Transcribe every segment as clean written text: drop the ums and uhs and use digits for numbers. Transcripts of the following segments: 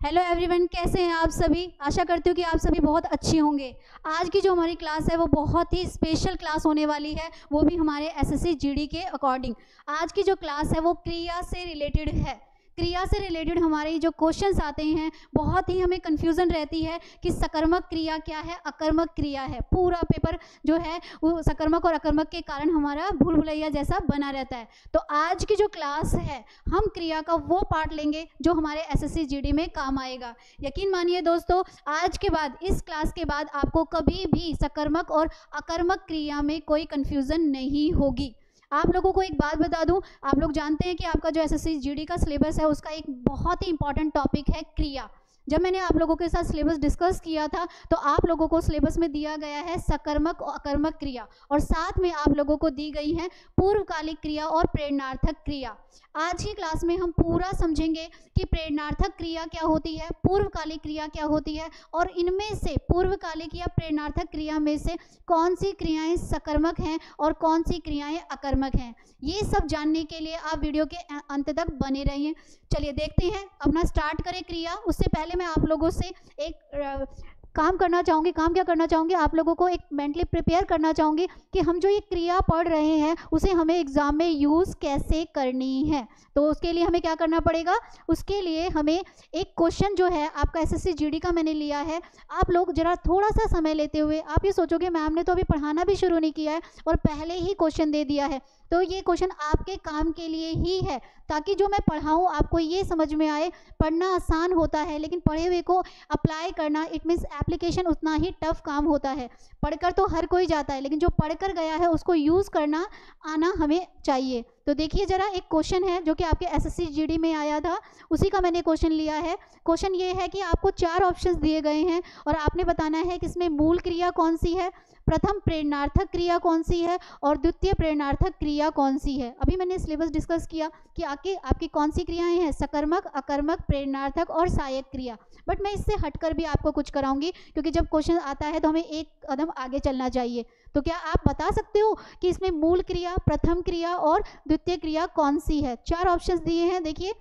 Hello everyone, कैसे हैं आप सभी। आशा करती हूँ कि आप सभी बहुत अच्छे होंगे। आज की जो हमारी क्लास है वो बहुत ही स्पेशल क्लास होने वाली है, वो भी हमारे एसएससी जीडी के अकॉर्डिंग। आज की जो क्लास है वो क्रिया से रिलेटेड है। क्रिया से रिलेटेड हमारे जो क्वेश्चंस आते हैं, बहुत ही हमें कन्फ्यूज़न रहती है कि सकर्मक क्रिया क्या है, अकर्मक क्रिया है। पूरा पेपर जो है वो सकर्मक और अकर्मक के कारण हमारा भूल भुलैया जैसा बना रहता है। तो आज की जो क्लास है हम क्रिया का वो पार्ट लेंगे जो हमारे एसएससी जीडी में काम आएगा। यकीन मानिए दोस्तों, आज के बाद, इस क्लास के बाद आपको कभी भी सकर्मक और अकर्मक क्रिया में कोई कन्फ्यूज़न नहीं होगी। आप लोगों को एक बात बता दूं, आप लोग जानते हैं कि आपका जो एसएससी जीडी का सिलेबस है उसका एक बहुत ही इंपॉर्टेंट टॉपिक है क्रिया। जब मैंने आप लोगों के साथ सिलेबस डिस्कस किया था तो आप लोगों को सिलेबस में दिया गया है सकर्मक और अकर्मक क्रिया, और साथ में आप लोगों को दी गई है पूर्वकालिक क्रिया और प्रेरणार्थक क्रिया। आज की क्लास में हम पूरा समझेंगे कि प्रेरणार्थक क्रिया क्या होती है, पूर्वकालिक क्रिया क्या होती है, और इनमें से पूर्वकालिक या प्रेरणार्थक क्रिया में से कौन सी क्रियाएं सकर्मक हैं और कौन सी क्रियाएं अकर्मक हैं। ये सब जानने के लिए आप वीडियो के अंत तक बने रहिए। चलिए देखते हैं, अपना स्टार्ट करें क्रिया। उससे पहले मैं आप लोगों से एक काम करना चाहूँगी। काम क्या करना चाहूँगी, आप लोगों को एक मेंटली प्रिपेयर करना चाहूँगी कि हम जो ये क्रिया पढ़ रहे हैं उसे हमें एग्ज़ाम में यूज़ कैसे करनी है। तो उसके लिए हमें क्या करना पड़ेगा, उसके लिए हमें एक क्वेश्चन जो है आपका एसएससी जीडी का मैंने लिया है। आप लोग जरा थोड़ा सा समय लेते हुए, आप ये सोचोगे मैम ने तो अभी पढ़ाना भी शुरू नहीं किया है और पहले ही क्वेश्चन दे दिया है। तो ये क्वेश्चन आपके काम के लिए ही है, ताकि जो मैं पढ़ाऊँ आपको ये समझ में आए। पढ़ना आसान होता है लेकिन पढ़े हुए को अप्लाई करना, इट मीन्स एप्लीकेशन, उतना ही टफ काम होता है। पढ़कर तो हर कोई जाता है लेकिन जो पढ़कर गया है उसको यूज़ करना आना हमें चाहिए। तो देखिए जरा, एक क्वेश्चन है जो कि आपके एसएससी जीडी में आया था, उसी का मैंने क्वेश्चन लिया है। क्वेश्चन ये है कि आपको 4 ऑप्शंस दिए गए हैं और आपने बताना है कि इसमें मूल क्रिया कौन सी है, प्रथम प्रेरणार्थक क्रिया कौन सी है और द्वितीय प्रेरणार्थक क्रिया कौन सी है। अभी मैंने सिलेबस डिस्कस किया कि आपकी कौन सी क्रियाएं हैं, सकर्मक, अकर्मक, प्रेरणार्थक और सहायक क्रिया। बट मैं इससे हटकर भी आपको कुछ कराऊंगी, क्योंकि जब क्वेश्चन आता है तो हमें एक कदम आगे चलना चाहिए। तो क्या आप बता सकते हो कि इसमें मूल क्रिया, प्रथम क्रिया और द्वितीय क्रिया कौन सी है। 4 ऑप्शंस दिए हैं। देखिए,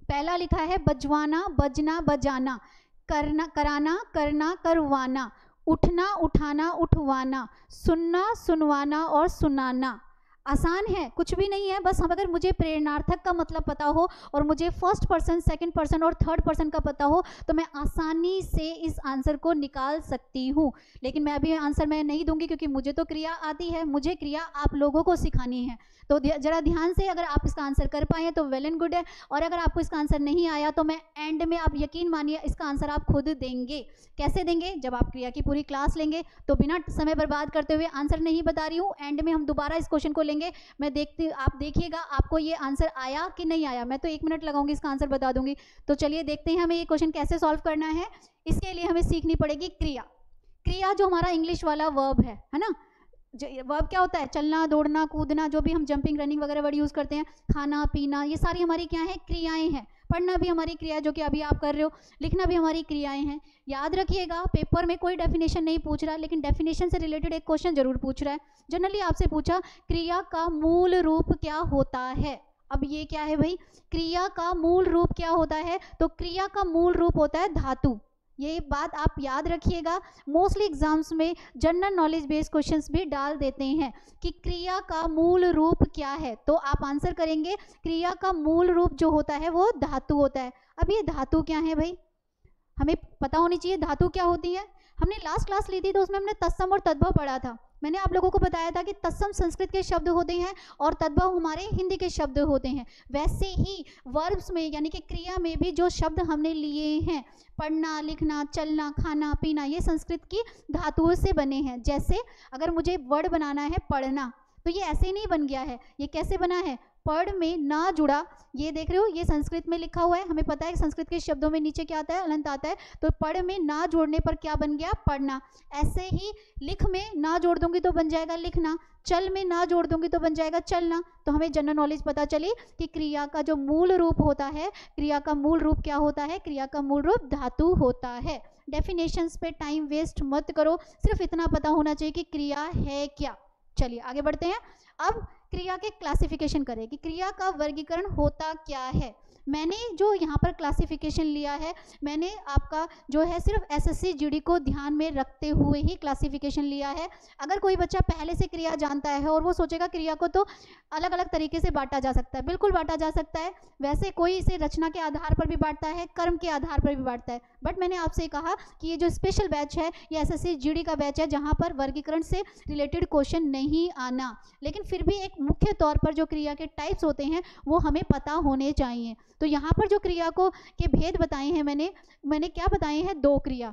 पहला लिखा है बजवाना, बजना, बजाना, करना, कराना, करना, करवाना, उठना, उठाना, उठवाना, सुनना, सुनवाना और सुनाना। आसान है, कुछ भी नहीं है। बस हम अगर मुझे प्रेरणार्थक का मतलब पता हो और मुझे फर्स्ट पर्सन, सेकंड पर्सन और थर्ड पर्सन का पता हो तो मैं आसानी से इस आंसर को निकाल सकती हूँ। लेकिन मैं अभी आंसर मैं नहीं दूंगी क्योंकि मुझे तो क्रिया आती है, मुझे क्रिया आप लोगों को सिखानी है। तो जरा ध्यान से, अगर आप इसका आंसर कर पाए तो वेल एंड गुड है, और अगर आपको इसका आंसर नहीं आया तो मैं एंड में, आप यकीन मानिए, इसका आंसर आप खुद देंगे। कैसे देंगे, जब आप क्रिया की पूरी क्लास लेंगे। तो बिना समय बर्बाद करते हुए, आंसर नहीं बता रही हूँ, एंड में हम दोबारा इस क्वेश्चन को लेंगे। मैं देखती, आप देखिएगा आपको ये आंसर आया कि नहीं आया। मैं तो 1 मिनट लगाऊंगी, इसका आंसर बता दूंगी। तो चलिए देखते हैं हमें ये क्वेश्चन कैसे सॉल्व करना है। इसके लिए हमें सीखनी पड़ेगी क्रिया। क्रिया जो हमारा इंग्लिश वाला वर्ब है ना। वर्ब क्या होता है, चलना, दौड़ना, कूदना, जो भी हम जंपिंग, रनिंग वगैरह वर्ड यूज़ करते हैं, खाना, पीना, ये सारी हमारी क्या है, क्रियाएं हैं। पढ़ना भी हमारी क्रिया जो कि अभी आप कर रहे हो, लिखना भी हमारी क्रियाएं हैं। याद रखिएगा, पेपर में कोई डेफिनेशन नहीं पूछ रहा, लेकिन डेफिनेशन से रिलेटेड एक क्वेश्चन जरूर पूछ रहा है। जनरली आपसे पूछा क्रिया का मूल रूप क्या होता है। अब ये क्या है भाई, क्रिया का मूल रूप क्या होता है, तो क्रिया का मूल रूप होता है धातु। ये बात आप याद रखिएगा। मोस्टली एग्जाम्स में जनरल नॉलेज बेस्ड क्वेश्चंस भी डाल देते हैं कि क्रिया का मूल रूप क्या है, तो आप आंसर करेंगे क्रिया का मूल रूप जो होता है वो धातु होता है। अब ये धातु क्या है भाई, हमें पता होनी चाहिए धातु क्या होती है। हमने लास्ट क्लास ली थी तो उसमें हमने तत्सम और तद्भव पढ़ा था। मैंने आप लोगों को बताया था कि तत्सम संस्कृत के शब्द होते हैं और तद्भव हमारे हिंदी के शब्द होते हैं। वैसे ही वर्ब्स में, यानी कि क्रिया में भी जो शब्द हमने लिए हैं, पढ़ना, लिखना, चलना, खाना, पीना, ये संस्कृत की धातुओं से बने हैं। जैसे अगर मुझे वर्ड बनाना है पढ़ना, तो ये ऐसे ही नहीं बन गया है। ये कैसे बना है, पढ़ में ना जुड़ा, ये देख रहे हो, ये संस्कृत में लिखा हुआ है। हमें पता है कि संस्कृत के शब्दों में नीचे क्या आता है, अलंत आता है। तो पढ़ में ना जोड़ने पर क्या बन गया, पढ़ना। ऐसे ही लिख में ना जोड़ दूंगी तो बन जाएगा लिखना, चल में ना जोड़ दूंगी तो बन जाएगा चलना। तो हमें जनरल नॉलेज पता चली कि क्रिया का जो मूल रूप होता है, क्रिया का मूल रूप क्या होता है, क्रिया का मूल रूप धातु होता है। डेफिनेशंस पे टाइम वेस्ट मत करो, सिर्फ इतना पता होना चाहिए कि क्रिया है क्या। चलिए आगे बढ़ते हैं। अब क्रिया के क्लासिफिकेशन करें कि क्रिया का वर्गीकरण होता क्या है। मैंने जो यहाँ पर क्लासिफिकेशन लिया है, मैंने आपका जो है सिर्फ एसएससी जीडी को ध्यान में रखते हुए ही क्लासिफिकेशन लिया है। अगर कोई बच्चा पहले से क्रिया जानता है और वो सोचेगा क्रिया को तो अलग अलग तरीके से बांटा जा सकता है, बिल्कुल बांटा जा सकता है। वैसे कोई इसे रचना के आधार पर भी बांटता है, कर्म के आधार पर भी बांटता है, बट मैंने आपसे कहा कि ये जो स्पेशल बैच है ये एसएससी जीडी का बैच है जहाँ पर वर्गीकरण से रिलेटेड क्वेश्चन नहीं आना, लेकिन फिर भी एक मुख्य तौर पर जो क्रिया के टाइप्स होते हैं वो हमें पता होने चाहिए। तो यहाँ पर जो क्रिया को के भेद बताए हैं मैंने क्या बताए हैं, 2 क्रिया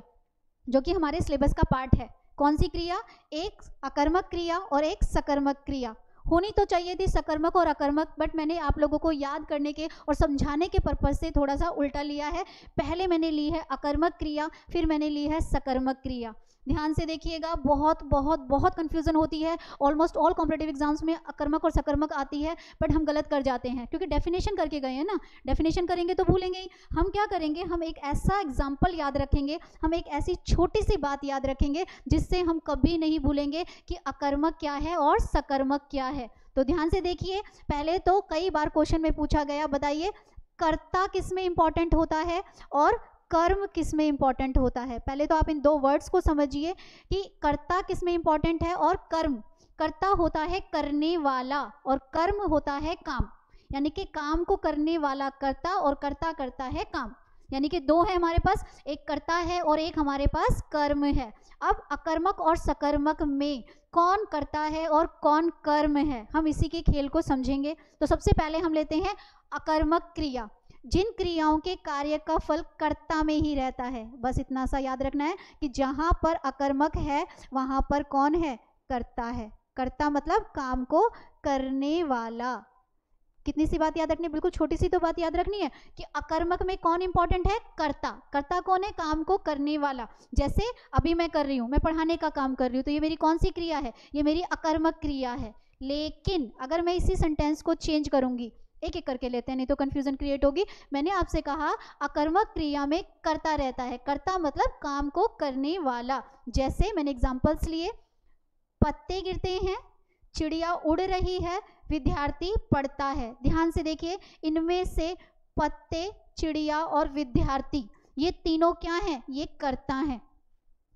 जो कि हमारे सिलेबस का पार्ट है। कौन सी क्रिया? एक अकर्मक क्रिया और एक सकर्मक क्रिया। होनी तो चाहिए थी सकर्मक और अकर्मक, बट मैंने आप लोगों को याद करने के और समझाने के पर्पज से थोड़ा सा उल्टा लिया है। पहले मैंने ली है अकर्मक क्रिया, फिर मैंने ली है सकर्मक क्रिया। ध्यान से देखिएगा, बहुत बहुत बहुत कन्फ्यूजन होती है। ऑलमोस्ट ऑल कॉम्पिटेटिव एग्जाम्स में अकर्मक और सकर्मक आती है, बट हम गलत कर जाते हैं क्योंकि डेफिनेशन करके गए हैं ना। डेफिनेशन करेंगे तो भूलेंगे ही। हम क्या करेंगे, हम एक ऐसा एग्जाम्पल याद रखेंगे, हम एक ऐसी छोटी सी बात याद रखेंगे जिससे हम कभी नहीं भूलेंगे कि अकर्मक क्या है और सकर्मक क्या है। तो ध्यान से देखिए, पहले तो कई बार क्वेश्चन में पूछा गया, बताइए कर्ता किस में इंपॉर्टेंट होता है और कर्म किस में इंपॉर्टेंट होता है। पहले तो आप इन 2 वर्ड्स को समझिए कि कर्ता किस में इंपॉर्टेंट है और कर्म। कर्ता होता है करने वाला और कर्म होता है काम, यानी कि काम को करने वाला कर्ता और कर्ता करता है काम, यानी कि 2 है हमारे पास, एक कर्ता है और एक हमारे पास कर्म है। अब अकर्मक और सकर्मक में कौन कर्ता है और कौन कर्म है, हम इसी के खेल को समझेंगे। तो सबसे पहले हम लेते हैं अकर्मक क्रिया। जिन क्रियाओं के कार्य का फल कर्ता में ही रहता है, बस इतना सा याद रखना है कि जहां पर अकर्मक है वहां पर कौन है, कर्ता है। कर्ता मतलब काम को करने वाला। कितनी सी बात याद रखनी है, बिल्कुल छोटी सी तो बात याद रखनी है कि अकर्मक में कौन इंपॉर्टेंट है, कर्ता। कर्ता कौन है, काम को करने वाला। जैसे अभी मैं कर रही हूँ, मैं पढ़ाने का काम कर रही हूँ, तो ये मेरी कौन सी क्रिया है, ये मेरी अकर्मक क्रिया है। लेकिन अगर मैं इसी सेंटेंस को चेंज करूंगी, एक एक करके लेते हैं नहीं तो कंफ्यूजन क्रिएट होगी। मैंने आपसे कहा अकर्मक क्रिया में कर्ता रहता है, कर्ता मतलब काम को करने वाला। जैसे मैंने एग्जांपल्स लिए, पत्ते गिरते हैं, चिड़िया उड़ रही है, विद्यार्थी पढ़ता है। ध्यान से देखिए, इनमें से पत्ते, चिड़िया और विद्यार्थी ये तीनों क्या हैं, ये कर्ता हैं।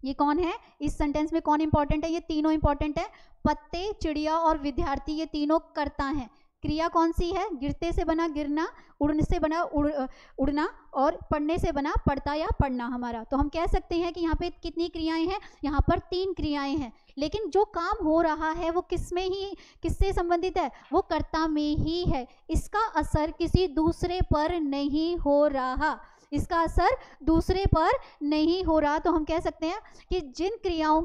ये कौन है, इस सेंटेंस में कौन इंपॉर्टेंट है, ये तीनों इंपॉर्टेंट है। पत्ते, चिड़िया और विद्यार्थी ये तीनों कर्ता हैं। क्रिया कौन सी है, गिरते से बना गिरना, उड़ने से बना उड़ना और पढ़ने से बना पढ़ता या पढ़ना हमारा। तो हम कह सकते हैं कि यहाँ पे कितनी क्रियाएं हैं, यहाँ पर 3 क्रियाएं हैं। लेकिन जो काम हो रहा है वो किससे संबंधित है, वो कर्ता में ही है। इसका असर किसी दूसरे पर नहीं हो रहा, इसका असर दूसरे पर नहीं हो रहा। तो हम कह सकते हैं कि जिन क्रियाओं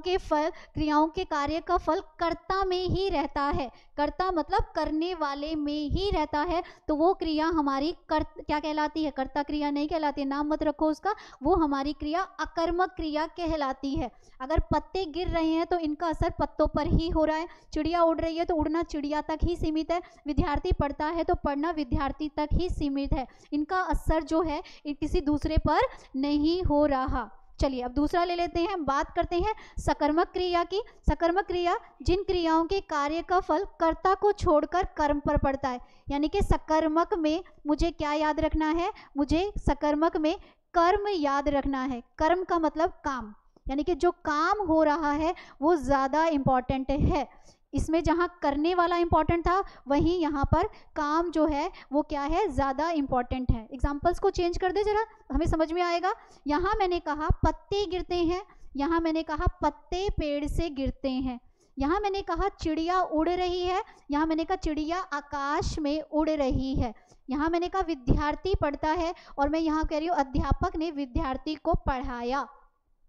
के कार्य का फल कर्ता में ही रहता है, कर्ता मतलब करने वाले में ही रहता है, तो वो क्रिया हमारी क्या कहलाती है, कर्ता क्रिया नहीं कहलाती है, नाम मत रखो उसका। वो हमारी क्रिया अकर्मक क्रिया कहलाती है। अगर पत्ते गिर रहे हैं तो इनका असर पत्तों पर ही हो रहा है, चिड़िया उड़ रही है तो उड़ना चिड़िया तक ही सीमित है, विद्यार्थी पढ़ता है तो पढ़ना विद्यार्थी तक ही सीमित है। इनका असर जो है किसी दूसरे पर नहीं हो रहा। चलिए अब दूसरा ले लेते हैं, बात करते हैं सकर्मक क्रिया की। सकर्मक क्रिया जिन क्रियाओं के कार्य का फल कर्ता को छोड़कर कर्म पर पड़ता है, यानी कि सकर्मक में मुझे क्या याद रखना है, मुझे सकर्मक में कर्म याद रखना है। कर्म का मतलब काम, यानी कि जो काम हो रहा है वो ज़्यादा इम्पॉर्टेंट है। इसमें जहाँ करने वाला इम्पॉर्टेंट था वहीं यहाँ पर काम जो है वो क्या है, ज़्यादा इम्पॉर्टेंट है। एग्जाम्पल्स को चेंज कर दे जरा, हमें समझ में आएगा। यहाँ मैंने कहा पत्ते गिरते हैं, यहाँ मैंने कहा पत्ते पेड़ से गिरते हैं। यहाँ मैंने कहा चिड़िया उड़ रही है, यहाँ मैंने कहा चिड़िया आकाश में उड़ रही है। यहाँ मैंने कहा विद्यार्थी पढ़ता है और मैं यहाँ कह रही हूँ अध्यापक ने विद्यार्थी को पढ़ाया।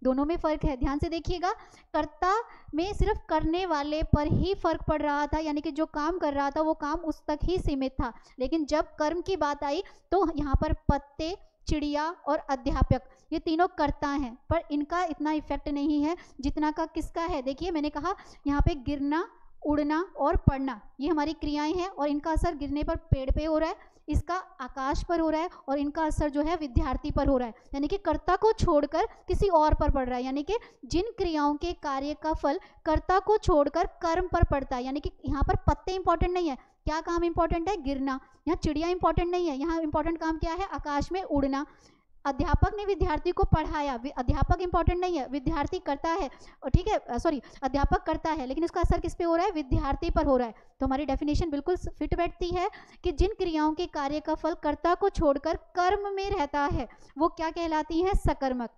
दोनों में फर्क है, ध्यान से देखिएगा। कर्ता में सिर्फ करने वाले पर ही फर्क पड़ रहा था, यानी कि जो काम कर रहा था वो काम उस तक ही सीमित था। लेकिन जब कर्म की बात आई तो यहाँ पर पत्ते, चिड़िया और अध्यापक ये तीनों कर्ता हैं, पर इनका इतना इफेक्ट नहीं है जितना का किसका है। देखिए मैंने कहा यहाँ पे गिरना, उड़ना और पढ़ना ये हमारी क्रियाएं हैं और इनका असर गिरने पर पेड़ पे हो रहा है, इसका आकाश पर हो रहा है और इनका असर जो है विद्यार्थी पर हो रहा है, यानी कि कर्ता को छोड़कर किसी और पर पड़ रहा है। यानी कि जिन क्रियाओं के कार्य का फल कर्ता को छोड़कर कर्म पर पड़ता है, यानी कि यहाँ पर पत्ते इंपॉर्टेंट नहीं है, क्या काम इंपॉर्टेंट है? गिरना। यहाँ चिड़िया इंपॉर्टेंट नहीं है, यहाँ इंपॉर्टेंट काम क्या है? आकाश में उड़ना। अध्यापक ने विद्यार्थी को पढ़ाया, अध्यापक इंपॉर्टेंट नहीं है, विद्यार्थी करता है, ठीक है, सॉरी अध्यापक करता है, लेकिन उसका असर किस पे हो रहा है? विद्यार्थी पर हो रहा है। तो हमारी डेफिनेशन बिल्कुल फिट बैठती है कि जिन क्रियाओं के कार्य का फल कर्ता को छोड़कर कर्म में रहता है वो क्या कहलाती है? सकर्मक।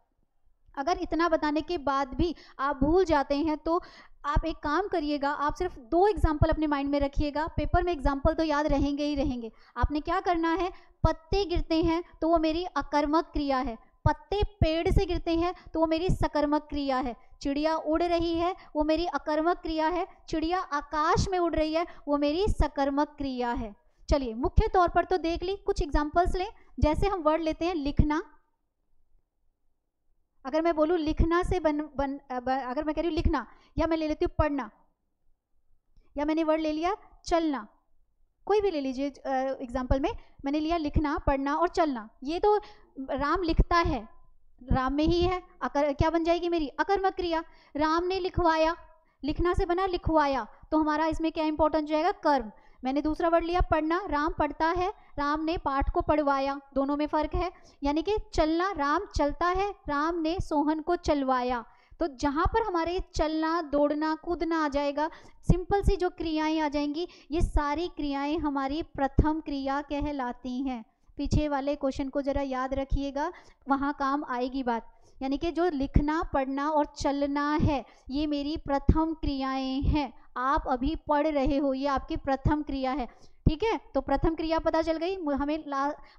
अगर इतना बताने के बाद भी आप भूल जाते हैं तो आप एक काम करिएगा, आप सिर्फ 2 एग्जाम्पल अपने माइंड में रखिएगा, पेपर में एग्जाम्पल तो याद रहेंगे ही रहेंगे। आपने क्या करना है? पत्ते गिरते हैं तो वो मेरी अकर्मक क्रिया है, पत्ते पेड़ से गिरते हैं तो वो मेरी सकर्मक क्रिया है, चिड़िया उड़ रही है वो मेरी अकर्मक क्रिया है, चिड़िया आकाश में उड़ रही है वो मेरी सकर्मक क्रिया है। चलिए मुख्य तौर पर तो देख ली, कुछ एग्जाम्पल्स लें। जैसे हम वर्ड लेते हैं लिखना, अगर मैं बोलूँ लिखना से अगर मैं कह रही हूँ लिखना, या मैं ले लेती हूँ पढ़ना, या मैंने वर्ड ले लिया चलना, कोई भी ले लीजिए एग्जाम्पल में, मैंने लिया लिखना, पढ़ना और चलना। ये तो राम लिखता है, राम में ही है, क्या बन जाएगी मेरी? अकर्मक क्रिया। राम ने लिखवाया, लिखना से बना लिखवाया, तो हमारा इसमें क्या इंपॉर्टेंट जाएगा? कर्म। मैंने दूसरा वर्ड लिया पढ़ना, राम पढ़ता है, राम ने पाठ को पढ़वाया, दोनों में फर्क है। यानी कि चलना, राम चलता है, राम ने सोहन को चलवाया। तो जहाँ पर हमारे चलना, दौड़ना, कूदना आ जाएगा, सिंपल सी जो क्रियाएं आ जाएंगी, ये सारी क्रियाएं हमारी प्रथम क्रिया कहलाती हैं। पीछे वाले क्वेश्चन को जरा याद रखिएगा, वहाँ काम आएगी बात। यानी कि जो लिखना, पढ़ना और चलना है ये मेरी प्रथम क्रियाएं हैं। आप अभी पढ़ रहे हो, ये आपकी प्रथम क्रिया है, ठीक है। तो प्रथम क्रिया पता चल गई।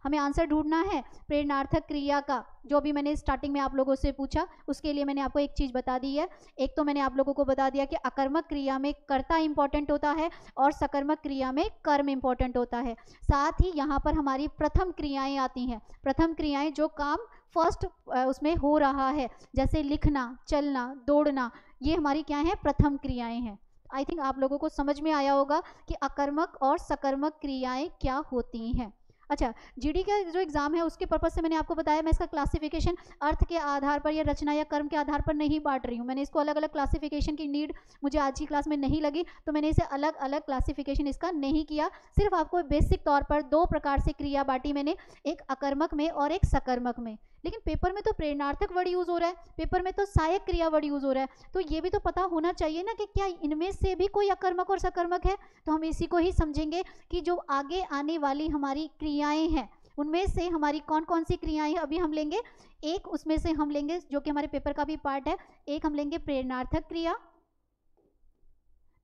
हमें आंसर ढूंढना है प्रेरणार्थक क्रिया का, जो भी मैंने स्टार्टिंग में आप लोगों से पूछा उसके लिए मैंने आपको एक चीज़ बता दी है। एक तो मैंने आप लोगों को बता दिया कि अकर्मक क्रिया में कर्ता इंपॉर्टेंट होता है और सकर्मक क्रिया में कर्म इंपॉर्टेंट होता है। साथ ही यहाँ पर हमारी प्रथम क्रियाएँ आती हैं, प्रथम क्रियाएँ जो काम फर्स्ट उसमें हो रहा है, जैसे लिखना, चलना, दौड़ना, ये हमारी क्या है? प्रथम क्रियाएँ हैं। आई थिंक आप लोगों को समझ में आया होगा कि अकर्मक और सकर्मक क्रियाएं क्या होती हैं। अच्छा, जीडी का जो एग्जाम है उसके पर्पज से मैंने आपको बताया, मैं इसका क्लासिफिकेशन अर्थ के आधार पर या रचना या कर्म के आधार पर नहीं बांट रही हूँ। मैंने इसको अलग अलग क्लासिफिकेशन की नीड मुझे आज की क्लास में नहीं लगी, तो मैंने इसे अलग अलग क्लासिफिकेशन इसका नहीं किया। सिर्फ आपको बेसिक तौर पर 2 प्रकार से क्रिया बांटी मैंने, एक अकर्मक में और एक सकर्मक में। लेकिन पेपर में तो प्रेरणार्थक वर्ड यूज हो रहा है, पेपर में तो सहायक क्रिया वर्ड यूज हो रहा है, तो ये भी तो पता होना चाहिए ना कि क्या इनमें से भी कोई अकर्मक और सकर्मक है। तो हम इसी को ही समझेंगे कि जो आगे आने वाली हमारी क्रियाएं हैं उनमें से हमारी कौन कौन सी क्रियाएं अभी हम लेंगे। एक उसमें से हम लेंगे जो कि हमारे पेपर का भी पार्ट है, एक हम लेंगे प्रेरणार्थक क्रिया,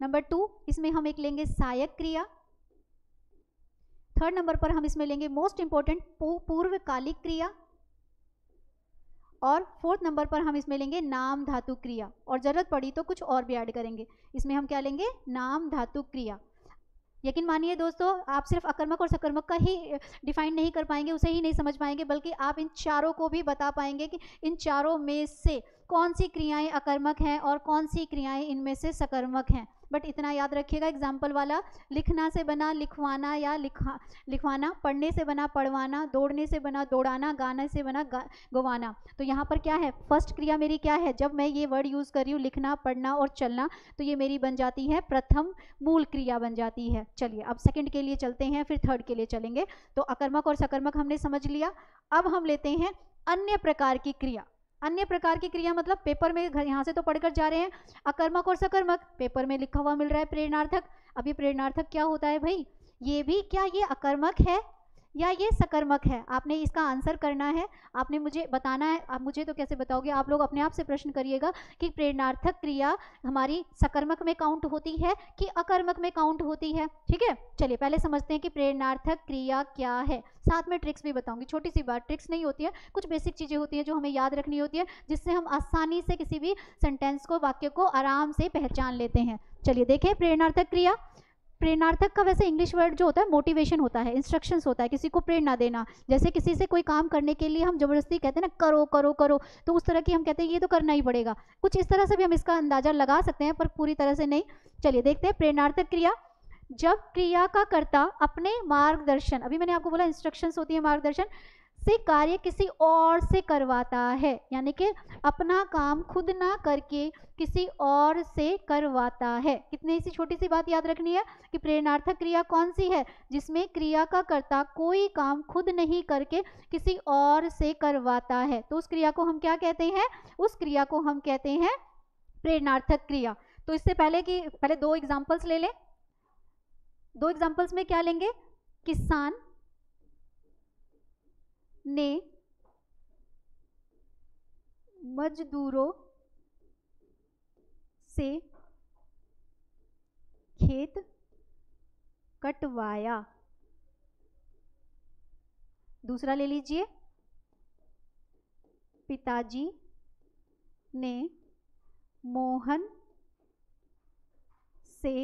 नंबर 2 इसमें हम एक लेंगे सहायक क्रिया, थर्ड नंबर पर हम इसमें लेंगे मोस्ट इंपॉर्टेंट पूर्वकालिक क्रिया, और फोर्थ नंबर पर हम इसमें लेंगे नाम धातु क्रिया, और जरूरत पड़ी तो कुछ और भी ऐड करेंगे। इसमें हम क्या लेंगे? नाम धातु क्रिया। यकीन मानिए दोस्तों, आप सिर्फ अकर्मक और सकर्मक का ही डिफाइन नहीं कर पाएंगे, उसे ही नहीं समझ पाएंगे, बल्कि आप इन चारों को भी बता पाएंगे कि इन चारों में से कौन सी क्रियाएं अकर्मक हैं और कौन सी क्रियाएं इनमें से सकर्मक हैं। बट इतना याद रखिएगा, एग्जाम्पल वाला, लिखना से बना लिखवाना या लिखवाना, पढ़ने से बना पढ़वाना, दौड़ने से बना दौड़ाना, गाने से बना गवाना। तो यहाँ पर क्या है? फर्स्ट क्रिया मेरी क्या है? जब मैं ये वर्ड यूज़ कर रही हूँ लिखना, पढ़ना और चलना, तो ये मेरी बन जाती है प्रथम मूल क्रिया बन जाती है। चलिए अब सेकंड के लिए चलते हैं, फिर थर्ड के लिए चलेंगे। तो अकर्मक और सकर्मक हमने समझ लिया। अब हम लेते हैं अन्य प्रकार की क्रिया। अन्य प्रकार की क्रिया मतलब पेपर में यहाँ से तो पढ़कर जा रहे हैं अकर्मक और सकर्मक, पेपर में लिखा हुआ मिल रहा है प्रेरणार्थक। अब ये प्रेरणार्थक क्या होता है भाई? ये भी क्या ये अकर्मक है या ये सकर्मक है? आपने इसका आंसर करना है, आपने मुझे बताना है। आप मुझे तो कैसे बताओगे, आप लोग अपने आप से प्रश्न करिएगा कि प्रेरणार्थक क्रिया हमारी सकर्मक में काउंट होती है कि अकर्मक में काउंट होती है। ठीक है, चलिए पहले समझते हैं कि प्रेरणार्थक क्रिया क्या है, साथ में ट्रिक्स भी बताऊंगी। छोटी सी बात, ट्रिक्स नहीं होती है, कुछ बेसिक चीज़ें होती हैं जो हमें याद रखनी होती है, जिससे हम आसानी से किसी भी सेंटेंस को, वाक्य को आराम से पहचान लेते हैं। चलिए देखें प्रेरणार्थक क्रिया। प्रेरणार्थक का वैसे इंग्लिश वर्ड जो होता है मोटिवेशन होता है, इंस्ट्रक्शंस होता है, किसी को प्रेरणा देना। जैसे किसी से कोई काम करने के लिए हम जबरदस्ती कहते हैं ना, करो करो करो, तो उस तरह की हम कहते हैं ये तो करना ही पड़ेगा। कुछ इस तरह से भी हम इसका अंदाजा लगा सकते हैं, पर पूरी तरह से नहीं। चलिए देखते हैं प्रेरणार्थक क्रिया। जब क्रिया का कर्ता अपने मार्गदर्शन, अभी मैंने आपको बोला इंस्ट्रक्शंस होती है, मार्गदर्शन, से कार्य किसी और से करवाता है, यानी कि अपना काम खुद ना करके किसी और से करवाता है। कितनी सी छोटी सी बात याद रखनी है कि प्रेरणार्थक क्रिया कौन सी है, जिसमें क्रिया का कर्ता कोई काम खुद नहीं करके किसी और से करवाता है। तो उस क्रिया को हम क्या कहते हैं? उस क्रिया को हम कहते हैं प्रेरणार्थक क्रिया। तो इससे पहले दो एग्जाम्पल्स ले लें। दो एग्जाम्पल्स में क्या लेंगे? किसान ने मजदूरों से खेत कटवाया। दूसरा ले लीजिए, पिताजी ने मोहन से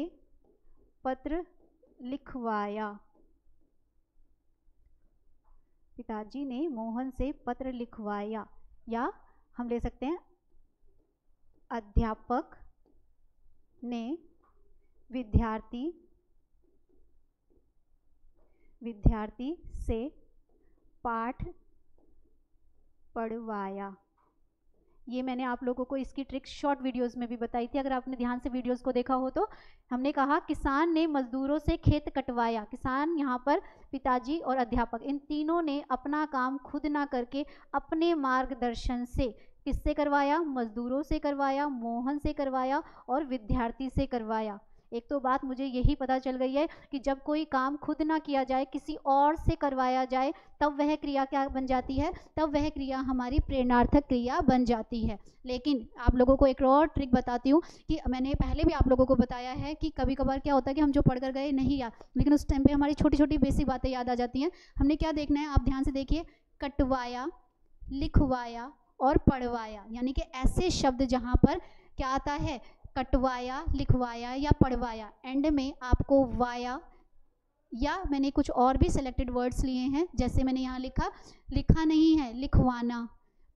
पत्र लिखवाया। पिताजी ने मोहन से पत्र लिखवाया। या हम ले सकते हैं, अध्यापक ने विद्यार्थी से पाठ पढ़वाया। ये मैंने आप लोगों को इसकी ट्रिक्स शॉर्ट वीडियोस में भी बताई थी, अगर आपने ध्यान से वीडियोस को देखा हो तो। हमने कहा किसान ने मजदूरों से खेत कटवाया। किसान यहाँ पर पिताजी और अध्यापक, इन तीनों ने अपना काम खुद ना करके अपने मार्गदर्शन से किससे करवाया? मजदूरों से करवाया, मोहन से करवाया और विद्यार्थी से करवाया। एक तो बात मुझे यही पता चल गई है कि जब कोई काम खुद ना किया जाए, किसी और से करवाया जाए, तब वह क्रिया क्या बन जाती है? तब वह क्रिया हमारी प्रेरणार्थक क्रिया बन जाती है। लेकिन आप लोगों को एक और ट्रिक बताती हूँ कि मैंने पहले भी आप लोगों को बताया है कि कभी कभार क्या होता है कि हम जो पढ़ कर गए नहीं याद, लेकिन उस टाइम पे हमारी छोटी छोटी बेसिक बातें याद आ जाती हैं। हमने क्या देखना है, आप ध्यान से देखिए, कटवाया, लिखवाया और पढ़वाया, यानी कि ऐसे शब्द जहाँ पर क्या आता है? कटवाया, लिखवाया या पढ़वाया, एंड में आपको वाया, या मैंने कुछ और भी सिलेक्टेड वर्ड्स लिए हैं, जैसे मैंने यहाँ लिखा नहीं है लिखवाना,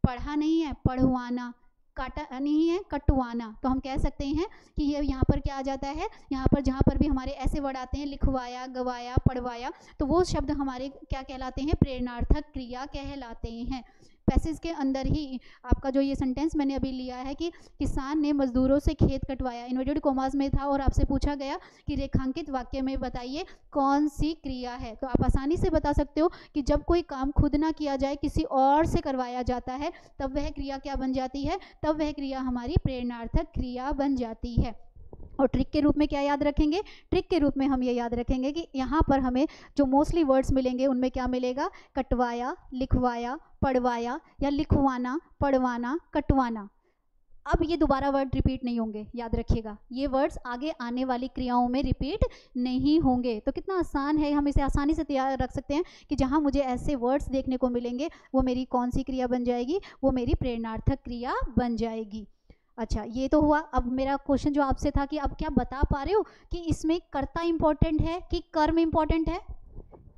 पढ़ा नहीं है पढ़वाना, काटा नहीं है कटवाना। तो हम कह सकते हैं कि ये यहाँ पर क्या आ जाता है? यहाँ पर जहाँ पर भी हमारे ऐसे वर्ड आते हैं, लिखवाया, गवाया, पढ़वाया, तो वो शब्द हमारे क्या कहलाते हैं? प्रेरणार्थक क्रिया कहलाते हैं। पैसेज के अंदर ही आपका जो ये सेंटेंस मैंने अभी लिया है कि किसान ने मजदूरों से खेत कटवाया, इन्वर्टेड कॉमास में था और आपसे पूछा गया कि रेखांकित वाक्य में बताइए कौन सी क्रिया है। तो आप आसानी से बता सकते हो कि जब कोई काम खुद ना किया जाए, किसी और से करवाया जाता है, तब वह क्रिया क्या बन जाती है? तब वह क्रिया हमारी प्रेरणार्थक क्रिया बन जाती है। और ट्रिक के रूप में क्या याद रखेंगे? ट्रिक के रूप में हम ये याद रखेंगे कि यहाँ पर हमें जो मोस्टली वर्ड्स मिलेंगे उनमें क्या मिलेगा? कटवाया, लिखवाया, पढ़वाया या लिखवाना, पढ़वाना, कटवाना। अब ये दोबारा वर्ड रिपीट नहीं होंगे, याद रखिएगा, ये वर्ड्स आगे आने वाली क्रियाओं में रिपीट नहीं होंगे। तो कितना आसान है, हम इसे आसानी से तैयार रख सकते हैं कि जहाँ मुझे ऐसे वर्ड्स देखने को मिलेंगे वो मेरी कौन सी क्रिया बन जाएगी? वो मेरी प्रेरणार्थक क्रिया बन जाएगी। अच्छा, ये तो हुआ। अब मेरा क्वेश्चन जो आपसे था कि अब क्या बता पा रहे हो कि इसमें कर्ता इंपॉर्टेंट है कि कर्म इंपॉर्टेंट है?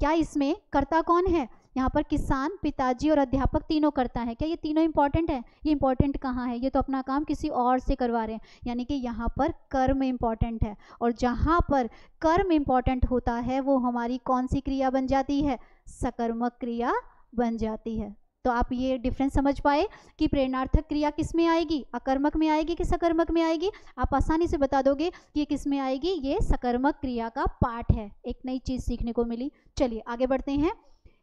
क्या इसमें कर्ता कौन है? यहाँ पर किसान, पिताजी और अध्यापक तीनों कर्ता हैं। क्या ये तीनों इंपॉर्टेंट है? ये इंपॉर्टेंट कहाँ है? ये तो अपना काम किसी और से करवा रहे हैं, यानी कि यहाँ पर कर्म इंपॉर्टेंट है। और जहाँ पर कर्म इंपॉर्टेंट होता है वो हमारी कौन सी क्रिया बन जाती है? सकर्मक क्रिया बन जाती है। तो आप ये डिफरेंस समझ पाए कि प्रेरणार्थक क्रिया किस में आएगी? अकर्मक में आएगी कि सकर्मक में आएगी? आप आसानी से बता दोगे कि ये किस में आएगी? ये सकर्मक क्रिया का पार्ट है। एक नई चीज़ सीखने को मिली। चलिए आगे बढ़ते हैं।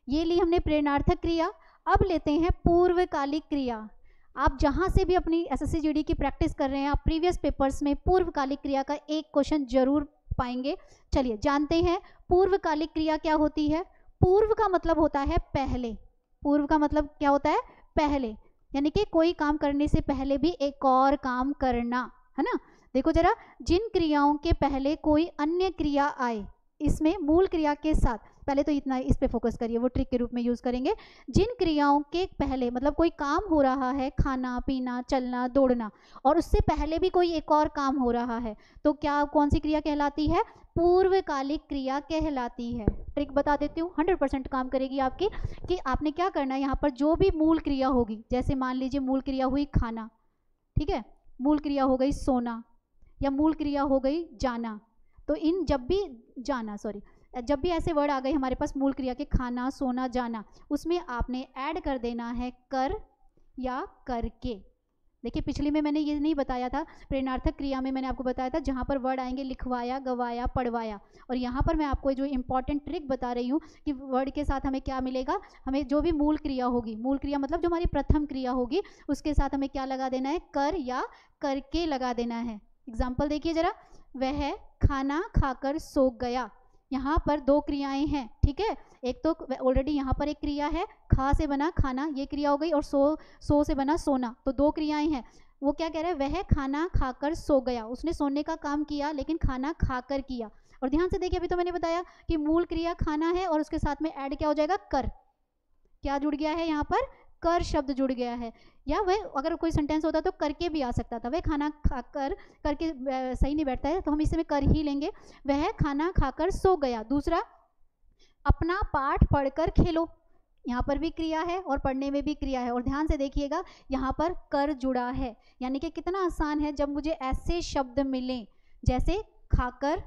ये ली हमने प्रेरणार्थक क्रिया। अब लेते हैं पूर्वकालिक क्रिया। आप जहाँ से भी अपनी एसएससी जीडी की प्रैक्टिस कर रहे हैं, आप प्रीवियस पेपर्स में पूर्वकालिक क्रिया का एक क्वेश्चन जरूर पाएंगे। चलिए जानते हैं पूर्वकालिक क्रिया क्या होती है। पूर्व का मतलब होता है पहले। पूर्व का मतलब क्या होता है? पहले, यानी कि कोई काम करने से पहले भी एक और काम करना, है ना। देखो जरा, जिन क्रियाओं के पहले कोई अन्य क्रिया आए, इसमें मूल क्रिया के साथ, पहले तो इतना इस पे फोकस करिए, वो ट्रिक के रूप में यूज करेंगे। जिन क्रियाओं के पहले मतलब कोई काम हो रहा है, खाना पीना, चलना, दौड़ना, और उससे पहले भी कोई एक और काम हो रहा है, तो क्या कौन सी क्रिया कहलाती है? पूर्वकालिक क्रिया कहलाती है। ट्रिक बता देती हूँ, 100% काम करेगी आपकी। कि आपने क्या करना है, यहाँ पर जो भी मूल क्रिया होगी, जैसे मान लीजिए मूल क्रिया हुई खाना, ठीक है, मूल क्रिया हो गई सोना, या मूल क्रिया हो गई जाना, तो इन जब भी जब भी ऐसे वर्ड आ गए हमारे पास मूल क्रिया के, खाना, सोना, जाना, उसमें आपने ऐड कर देना है कर या करके। देखिए पिछली में मैंने ये नहीं बताया था, प्रेरणार्थक क्रिया में मैंने आपको बताया था जहाँ पर वर्ड आएंगे लिखवाया, गवाया, पढ़वाया, और यहाँ पर मैं आपको जो इम्पॉर्टेंट ट्रिक बता रही हूँ कि वर्ड के साथ हमें क्या मिलेगा, हमें जो भी मूल क्रिया होगी, मूल क्रिया मतलब जो हमारी प्रथम क्रिया होगी, उसके साथ हमें क्या लगा देना है, कर या करके लगा देना है। एग्जाम्पल देखिए जरा, वह खाना खाकर सो गया। यहाँ पर दो क्रियाएं हैं, ठीक है, एक तो ऑलरेडी यहाँ पर एक क्रिया है, खा से बना खाना, ये क्रिया हो गई, और सो से बना सोना, तो दो क्रियाएं हैं। वो क्या कह रहा है, वह खाना खाकर सो गया, उसने सोने का काम किया लेकिन खाना खाकर किया। और ध्यान से देखिए, अभी तो मैंने बताया कि मूल क्रिया खाना है और उसके साथ में ऐड क्या हो जाएगा, कर। क्या जुड़ गया है यहाँ पर, कर शब्द जुड़ गया है। या वह अगर कोई सेंटेंस होता तो करके भी आ सकता था, वह खाना खाकर, करके सही नहीं बैठता है तो हम इसमें कर ही लेंगे। वह खाना खाकर सो गया। दूसरा, अपना पाठ पढ़कर खेलो, यहाँ पर भी क्रिया है और पढ़ने में भी क्रिया है, और ध्यान से देखिएगा यहाँ पर कर जुड़ा है। यानी कि कितना आसान है, जब मुझे ऐसे शब्द मिलें जैसे खाकर,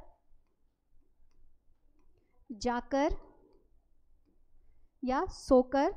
जाकर या सोकर,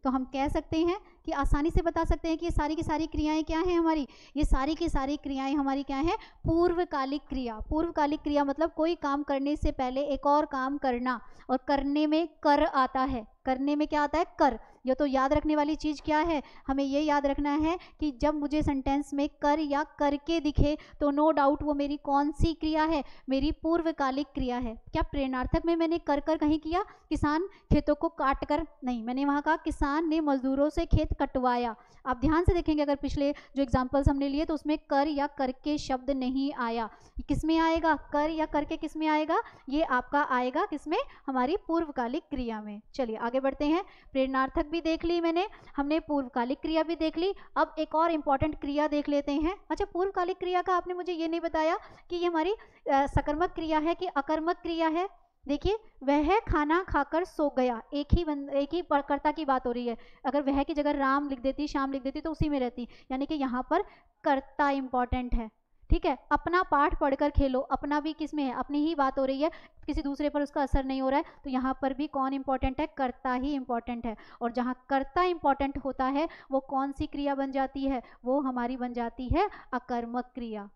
तो हम कह सकते हैं कि आसानी से बता सकते हैं कि ये सारी की सारी क्रियाएं क्या हैं हमारी, ये सारी की सारी क्रियाएं हमारी क्या हैं, पूर्वकालिक क्रिया। पूर्वकालिक क्रिया मतलब कोई काम करने से पहले एक और काम करना, और करने में कर आता है, करने में क्या आता है, कर। ये तो याद रखने वाली चीज़ क्या है, हमें ये याद रखना है कि जब मुझे सेंटेंस में कर या करके दिखे तो नो डाउट वो मेरी कौन सी क्रिया है, मेरी पूर्वकालिक क्रिया है। क्या प्रेरणार्थक में मैंने कर कहीं किया, किसान खेतों को काट कर नहीं, मैंने वहाँ कहा किसान ने मजदूरों से खेत कटवाया। आप ध्यान से देखेंगे अगर पिछले जो एग्जाम्पल्स हमने लिए तो उसमें कर या करके शब्द नहीं आया। किस में आएगा, कर या करके किस में आएगा, ये आपका आएगा किसमें, हमारी पूर्वकालिक क्रिया में। चलिए आगे बढ़ते हैं। प्रेरणार्थक भी देख ली मैंने, हमने पूर्वकालिक क्रिया भी देख ली, अब एक और इंपॉर्टेंट क्रिया देख लेते हैं। अच्छा, पूर्वकालिक क्रिया का आपने मुझे ये नहीं बताया कि ये हमारी सकर्मक क्रिया है कि अकर्मक क्रिया है। देखिए, वह खाना खाकर सो गया, एक ही कर्ता की बात हो रही है। अगर वह की जगह राम लिख देती, श्याम लिख देती तो उसी में रहती, यानी कि यहाँ पर कर्ता इंपॉर्टेंट है, ठीक है। अपना पाठ पढ़कर खेलो, अपना भी किस में है, अपनी ही बात हो रही है, किसी दूसरे पर उसका असर नहीं हो रहा है, तो यहाँ पर भी कौन इंपॉर्टेंट है, कर्ता ही इंपॉर्टेंट है। और जहाँ कर्ता इंपॉर्टेंट होता है वो कौन सी क्रिया बन जाती है, वो हमारी बन जाती है अकर्मक क्रिया।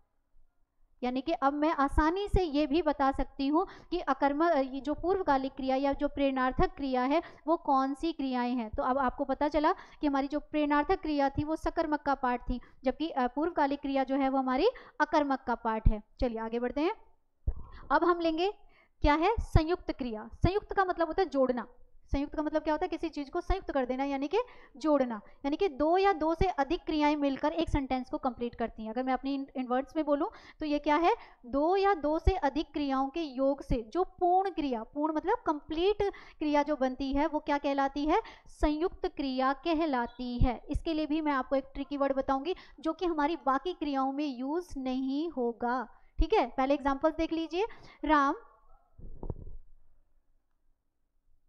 यानी कि अब मैं आसानी से ये भी बता सकती हूँ कि ये जो पूर्वकालिक क्रिया या जो प्रेरणार्थक क्रिया है वो कौन सी क्रियाएं हैं। तो अब आपको पता चला कि हमारी जो प्रेरणार्थक क्रिया थी वो सकर्मक का पार्ट थी, जबकि पूर्वकालिक क्रिया जो है वो हमारी अकर्मक का पार्ट है। चलिए आगे बढ़ते हैं। अब हम लेंगे क्या है, संयुक्त क्रिया। संयुक्त का मतलब होता है जोड़ना। संयुक्त का मतलब क्या होता है, किसी चीज को संयुक्त कर देना, यानी कि जोड़ना। यानी कि दो या दो से अधिक क्रियाएं मिलकर एक सेंटेंस को कंप्लीट करती हैं। अगर मैं अपनी इन वर्ड्स में बोलूं तो ये क्या है, दो या दो से अधिक क्रियाओं के योग से जो पूर्ण क्रिया, पूर्ण मतलब कंप्लीट क्रिया जो बनती है वो क्या कहलाती है, संयुक्त क्रिया कहलाती है। इसके लिए भी मैं आपको एक ट्रिकी वर्ड बताऊंगी जो कि हमारी बाकी क्रियाओं में यूज नहीं होगा, ठीक है। पहले एग्जाम्पल देख लीजिए।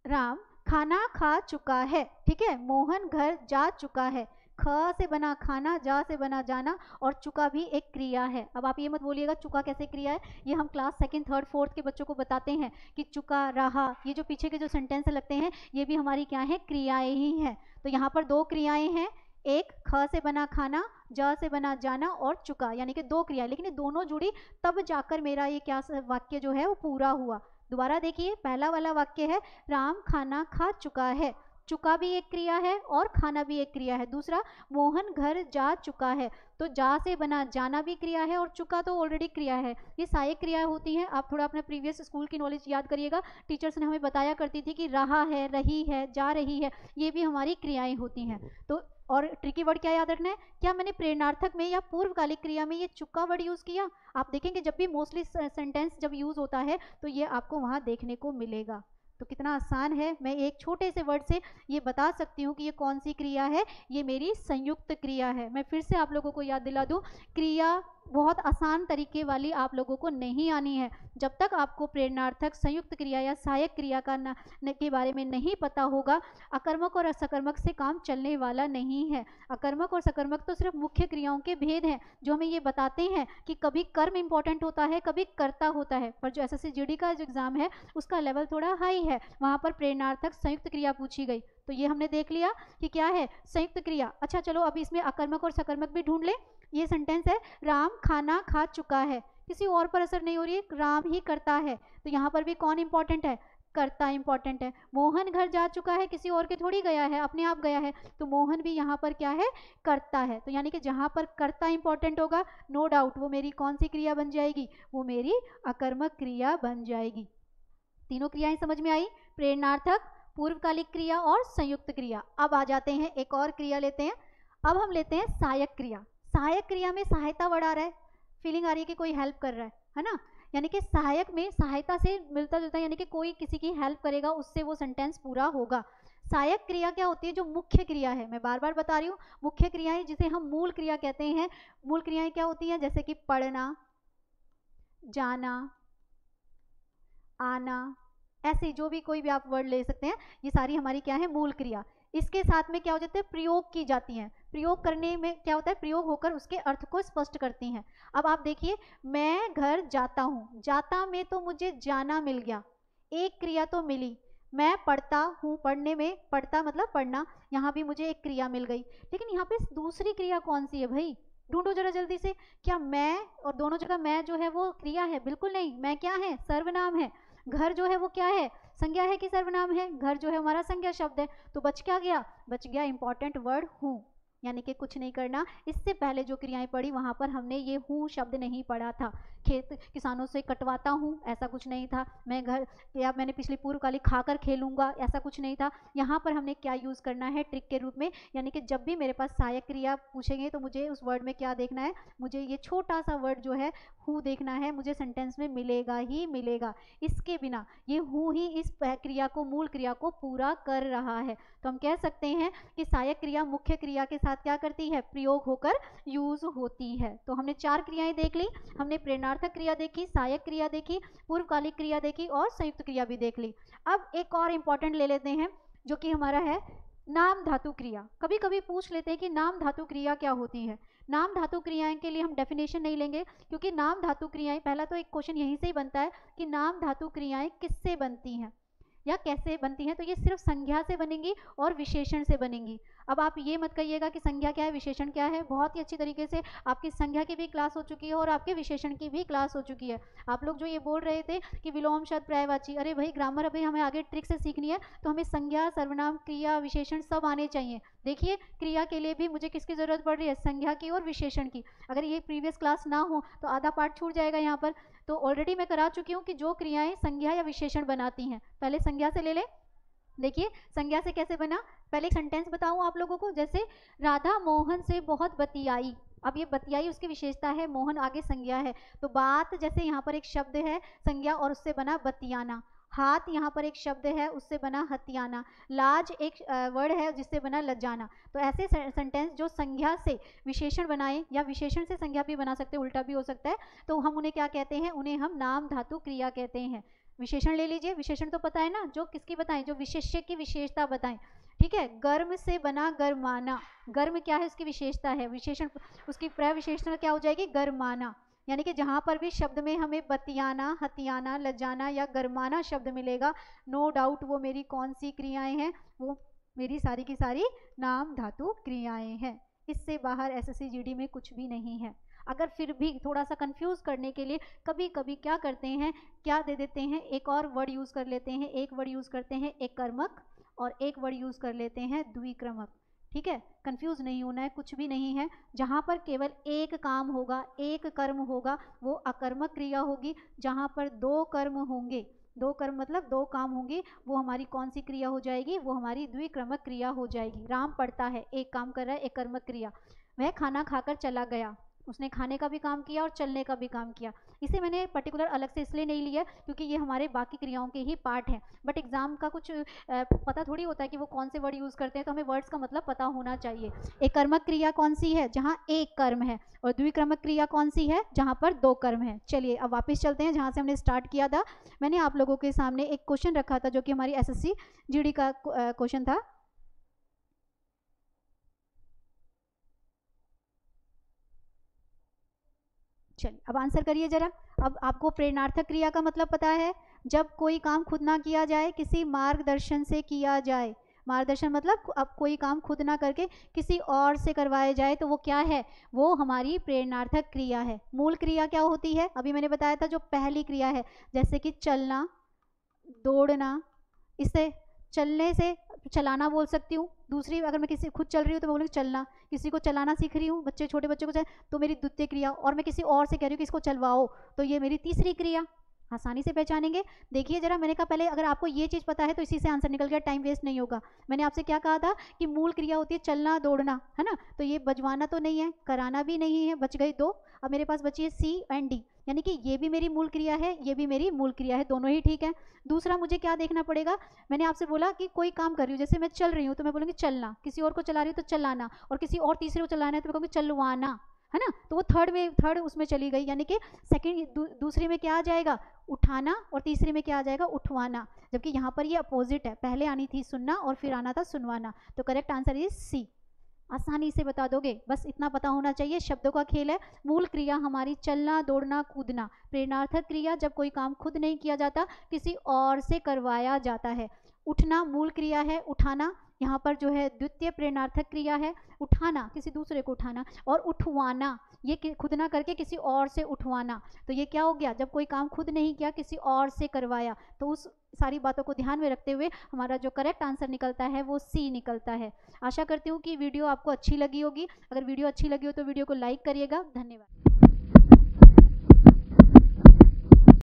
राम खाना खा चुका है, ठीक है। मोहन घर जा चुका है। ख से बना खाना, जा से बना जाना, और चुका भी एक क्रिया है। अब आप ये मत बोलिएगा चुका कैसे क्रिया है, ये हम क्लास 2nd, 3rd, 4th के बच्चों को बताते हैं कि चुका, रहा, ये जो पीछे के जो सेंटेंस लगते हैं ये भी हमारी क्या है, क्रियाएं ही हैं। तो यहाँ पर दो क्रियाएं हैं, एक ख से बना खाना, ज से बना जाना, और चुका, यानी कि दो क्रिया, लेकिन ये दोनों जुड़ी तब जाकर मेरा ये क्या वाक्य जो है वो पूरा हुआ। दोबारा देखिए, पहला वाला वाक्य है राम खाना खा चुका है, चुका भी एक क्रिया है और खाना भी एक क्रिया है। दूसरा, मोहन घर जा चुका है, तो जा से बना जाना भी क्रिया है और चुका तो ऑलरेडी क्रिया है। ये सहायक क्रियाएं होती हैं। आप थोड़ा अपने प्रीवियस स्कूल की नॉलेज याद करिएगा, टीचर्स ने हमें बताया करती थी कि रहा है, रही है, जा रही है, ये भी हमारी क्रियाएं होती हैं। तो और ट्रिकी वर्ड क्या याद रखना है, क्या मैंने प्रेरणार्थक में या पूर्वकालिक क्रिया में ये चुका वर्ड यूज किया। आप देखेंगे जब भी मोस्टली सेंटेंस जब यूज होता है तो ये आपको वहां देखने को मिलेगा। तो कितना आसान है, मैं एक छोटे से वर्ड से ये बता सकती हूँ कि ये कौन सी क्रिया है, ये मेरी संयुक्त क्रिया है। मैं फिर से आप लोगों को याद दिला दूँ, क्रिया बहुत आसान तरीके वाली आप लोगों को नहीं आनी है। जब तक आपको प्रेरणार्थक, संयुक्त क्रिया या सहायक क्रिया का के बारे में नहीं पता होगा, अकर्मक और असकर्मक से काम चलने वाला नहीं है। अकर्मक और सकर्मक तो सिर्फ मुख्य क्रियाओं के भेद हैं जो हमें ये बताते हैं कि कभी कर्म इंपॉर्टेंट होता है, कभी कर्ता होता है। पर जो एसएससी जीडी का जो एग्जाम है उसका लेवल थोड़ा हाई है, वहाँ पर प्रेरणार्थक संयुक्त क्रिया पूछी गई। तो ये हमने देख लिया कि क्या है, संयुक्त क्रिया। अच्छा चलो अब इसमें अकर्मक और सकर्मक भी ढूंढ ले। ये सेंटेंस है, राम खाना खा चुका है, किसी और पर असर नहीं हो रही है, राम ही करता है। तो यहाँ पर भी कौन इंपॉर्टेंट है, कर्ता इंपॉर्टेंट है। मोहन घर जा चुका है, किसी और के थोड़ी गया है, अपने आप गया है, तो मोहन भी यहाँ पर क्या है, करता है। तो यानी कि जहाँ पर कर्ता इंपॉर्टेंट होगा, नो डाउट वो मेरी कौन सी क्रिया बन जाएगी, वो मेरी अकर्मक क्रिया बन जाएगी। तीनों क्रियाएं समझ में आई, प्रेरणार्थक, पूर्वकालिक क्रिया और संयुक्त क्रिया। अब आ जाते हैं एक और क्रिया लेते हैं। अब हम लेते हैं सहायक क्रिया। सहायक क्रिया में सहायता वर्ड आ रहा है, फीलिंग आ रही है कि कोई हेल्प कर रहा है ना। यानी कि सहायक में सहायता से मिलता जुलता, यानी कि कोई किसी की हेल्प करेगा, उससे वो सेंटेंस पूरा होगा। सहायक क्रिया क्या होती है, जो मुख्य क्रिया है, मैं बार बार बता रही हूँ, मुख्य क्रियाएं जिसे हम मूल क्रिया कहते हैं। मूल क्रियाएं क्या होती हैं, जैसे कि पढ़ना, जाना, आना, ऐसे जो भी कोई भी आप वर्ड ले सकते हैं, ये सारी हमारी क्या है, मूल क्रिया। इसके साथ में क्या हो जाता है, प्रयोग की जाती हैं। प्रयोग करने में क्या होता है, प्रयोग होकर उसके अर्थ को स्पष्ट करती हैं। अब आप देखिए, मैं घर जाता हूँ, जाता में तो मुझे जाना मिल गया, एक क्रिया तो मिली। मैं पढ़ता हूँ, पढ़ने में पढ़ता मतलब पढ़ना, यहाँ भी मुझे एक क्रिया मिल गई। लेकिन यहाँ पे दूसरी क्रिया कौन सी है भाई, ढूंढो जरा जल्दी से। क्या मैं, और दोनों जगह मैं जो है वो क्रिया है, बिल्कुल नहीं। मैं क्या है, सर्वनाम है। घर जो है वो क्या है, संज्ञा है कि सर्वनाम है, घर जो है हमारा संज्ञा शब्द है। तो बच क्या गया, बच गया इंपॉर्टेंट वर्ड हूँ। यानी कि कुछ नहीं करना, इससे पहले जो क्रियाएं पढ़ी वहां पर हमने ये हूँ शब्द नहीं पढ़ा था। खेत किसानों से कटवाता हूँ, ऐसा कुछ नहीं था। मैं घर, या मैंने पिछली पूर्वकालिक खाकर खेलूंगा, ऐसा कुछ नहीं था। यहाँ पर हमने क्या यूज करना है, ट्रिक के रूप में। यानी कि जब भी मेरे पास सहायक क्रिया पूछेंगे तो मुझे उस वर्ड में क्या देखना है, मुझे ये छोटा सा वर्ड जो है हूँ देखना है, मुझे सेंटेंस में मिलेगा ही मिलेगा। इसके बिना ये हूँ ही इस क्रिया को, मूल क्रिया को पूरा कर रहा है। तो हम कह सकते हैं कि सहायक क्रिया मुख्य क्रिया के साथ क्या करती है, प्रयोग होकर यूज होती है। तो हमने 4 क्रियाएं देख ली, हमने प्रेरणार्थक क्रिया देखी, सहायक क्रिया देखी, पूर्वकालिक क्रिया देखी और संयुक्त क्रिया भी देख ली। अब एक और इंपॉर्टेंट ले लेते हैं जो कि हमारा है नाम धातु क्रिया। कभी कभी पूछ लेते हैं कि नाम धातु क्रिया क्या होती है। नाम धातु क्रियाएं के लिए हम डेफिनेशन नहीं लेंगे, क्योंकि नाम धातु क्रियाएं, पहला तो एक क्वेश्चन यहीं से ही बनता है कि नाम धातु क्रियाएं किससे बनती हैं या कैसे बनती हैं। तो ये सिर्फ संज्ञा से बनेंगी और विशेषण से बनेंगी। अब आप ये मत कहिएगा कि संज्ञा क्या है, विशेषण क्या है। बहुत ही अच्छी तरीके से आपकी संज्ञा की भी क्लास हो चुकी है और आपके विशेषण की भी क्लास हो चुकी है। आप लोग जो ये बोल रहे थे कि विलोम शब्द, पर्यायवाची, अरे भाई ग्रामर अभी हमें आगे ट्रिक से सीखनी है, तो हमें संज्ञा, सर्वनाम, क्रिया, विशेषण सब आने चाहिए। देखिए क्रिया के लिए भी मुझे किसकी जरूरत पड़ रही है, संज्ञा की और विशेषण की। अगर ये प्रीवियस क्लास ना हो तो आधा पार्ट छूट जाएगा यहाँ पर। तो ऑलरेडी मैं करा चुकी हूँ कि जो क्रियाएं संज्ञा या विशेषण बनाती हैं, पहले संज्ञा से ले ले। देखिए संज्ञा से कैसे बना, पहले एक सेंटेंस बताऊं आप लोगों को, जैसे राधा मोहन से बहुत बतियाई। अब ये बतियाई उसकी विशेषता है, मोहन आगे संज्ञा है। तो बात, जैसे यहाँ पर एक शब्द है संज्ञा और उससे बना बतियाना। हाथ यहाँ पर एक शब्द है, उससे बना हथियाना। लाज एक वर्ड है जिससे बना लज्जाना। तो ऐसे सेंटेंस जो संज्ञा से विशेषण बनाए या विशेषण से संज्ञा भी बना सकते हैं, उल्टा भी हो सकता है, तो हम उन्हें क्या कहते हैं, उन्हें हम नाम धातु क्रिया कहते हैं। विशेषण ले लीजिए, विशेषण तो पता है ना, जो किसकी बताएं, जो विशेष्य की विशेषता बताएं। ठीक है, गर्म से बना गर्माना। गर्म क्या है, उसकी विशेषता है, विशेषण उसकी प्रविशेषण क्या हो जाएगी, गर्माना। यानी कि जहां पर भी शब्द में हमें बतियाना, हथियाना, लजाना या गर्माना शब्द मिलेगा, नो डाउट वो मेरी कौन सी क्रियाएं हैं, वो मेरी सारी की सारी नाम धातु क्रियाएं हैं। इससे बाहर एसएससी जीडी में कुछ भी नहीं है। अगर फिर भी थोड़ा सा कंफ्यूज करने के लिए कभी कभी क्या करते हैं, क्या दे देते हैं, एक और वर्ड यूज कर लेते हैं। एक वर्ड यूज करते हैं एक कर्मक और एक वर्ड यूज कर लेते हैं द्विक्रमक। ठीक है, कंफ्यूज नहीं होना है, कुछ भी नहीं है। जहाँ पर केवल एक काम होगा, एक कर्म होगा, वो अकर्मक क्रिया होगी। जहाँ पर 2 कर्म होंगे, 2 कर्म मतलब 2 काम होंगे, वो हमारी कौन सी क्रिया हो जाएगी, वो हमारी द्विक्रमक क्रिया हो जाएगी। राम पढ़ता है, एक काम कर रहा है, एक कर्मक क्रिया। वह खाना खाकर चला गया, उसने खाने का भी काम किया और चलने का भी काम किया। इसे मैंने पर्टिकुलर अलग से इसलिए नहीं लिया क्योंकि ये हमारे बाकी क्रियाओं के ही पार्ट हैं। बट एग्जाम का कुछ पता थोड़ी होता है कि वो कौन से वर्ड यूज़ करते हैं, तो हमें वर्ड्स का मतलब पता होना चाहिए। एक कर्मक क्रिया कौन सी है, जहाँ एक कर्म है, और द्विक्रमक क्रिया कौन सी है, जहाँ पर दो कर्म है। चलिए अब वापस चलते हैं जहाँ से हमने स्टार्ट किया था। मैंने आप लोगों के सामने एक क्वेश्चन रखा था जो कि हमारी एसएससी जीडी का क्वेश्चन था। चलिए अब आंसर करिए जरा। अब आपको प्रेरणार्थक क्रिया का मतलब पता है, जब कोई काम खुद ना किया जाए, किसी मार्गदर्शन से किया जाए। मार्गदर्शन मतलब अब कोई काम खुद ना करके किसी और से करवाया जाए, तो वो क्या है, वो हमारी प्रेरणार्थक क्रिया है। मूल क्रिया क्या होती है, अभी मैंने बताया था, जो पहली क्रिया है, जैसे कि चलना, दौड़ना, इससे चलने से चलाना बोल सकती हूँ। दूसरी, अगर मैं किसी खुद चल रही हूँ तो मैं बोलूँगी चलना, किसी को चलाना सीख रही हूँ, बच्चे छोटे बच्चे को तो मेरी द्वितीय क्रिया, और मैं किसी और से कह रही हूँ कि इसको चलवाओ, तो ये मेरी तीसरी क्रिया। आसानी से पहचानेंगे। देखिए जरा, मैंने कहा पहले अगर आपको ये चीज़ पता है तो इसी से आंसर निकल गया, टाइम वेस्ट नहीं होगा। मैंने आपसे क्या कहा था कि मूल क्रिया होती है चलना दौड़ना, है ना, तो ये बजवाना तो नहीं है, कराना भी नहीं है, बच गई दो। अब मेरे पास बची है सी एंड डी, यानी कि ये भी मेरी मूल क्रिया है, ये भी मेरी मूल क्रिया है, दोनों ही ठीक है। दूसरा मुझे क्या देखना पड़ेगा, मैंने आपसे बोला कि कोई काम कर रही हूँ, जैसे मैं चल रही हूँ तो मैं बोलूँगी चलना, किसी और को चला रही हूँ तो चलाना, और किसी और तीसरे को चलाना है तो मैं कहूँगी चलवाना, है ना, तो वो थर्ड उसमें चली गई, यानी कि सेकंड दूसरे में क्या आ जाएगा, उठाना, और तीसरे में क्या आ जाएगा, उठवाना। जबकि यहाँ पर ये अपोजिट है, पहले आनी थी सुनना और फिर आना था सुनवाना। तो करेक्ट आंसर इज सी। आसानी से बता दोगे, बस इतना पता होना चाहिए, शब्दों का खेल है। मूल क्रिया हमारी चलना दौड़ना कूदना। प्रेरणार्थक क्रिया जब कोई काम खुद नहीं किया जाता, किसी और से करवाया जाता है। उठना मूल क्रिया है, उठाना यहाँ पर जो है द्वितीय प्रेरणार्थक क्रिया है, उठाना किसी दूसरे को उठाना, और उठवाना ये खुद ना करके किसी और से उठवाना। तो ये क्या हो गया, जब कोई काम खुद नहीं किया, किसी और से करवाया। तो उस सारी बातों को ध्यान में रखते हुए हमारा जो करेक्ट आंसर निकलता है वो सी निकलता है। आशा करती हूँ कि वीडियो आपको अच्छी लगी होगी। अगर वीडियो अच्छी लगी हो तो वीडियो को लाइक करिएगा। धन्यवाद।